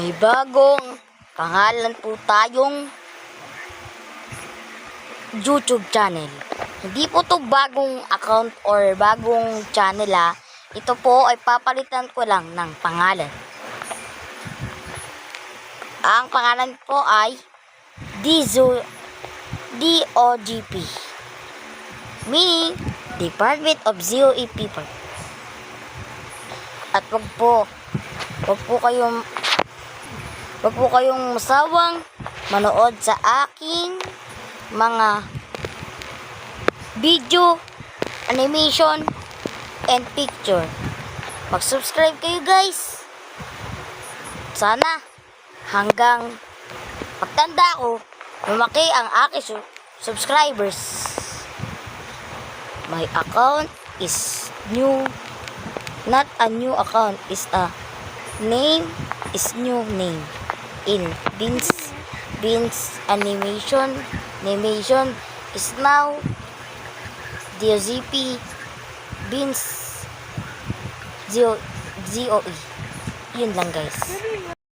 May bagong pangalan po tayong YouTube channel. Hindi po to bagong account or bagong channel Ito po ay papalitan ko lang ng pangalan. Ang pangalan po ay DOGP. Meaning, Department of ZOE People. At wag po kayong masawang manood sa aking mga video, animation, and picture. Mag-subscribe kayo guys. Sana hanggang pagtanda ko, lumaki ang aking subscribers. My account is new. Not a new account, is a name is new name in Beans animation is now DOZP Beans ZOE. Yun lang guys.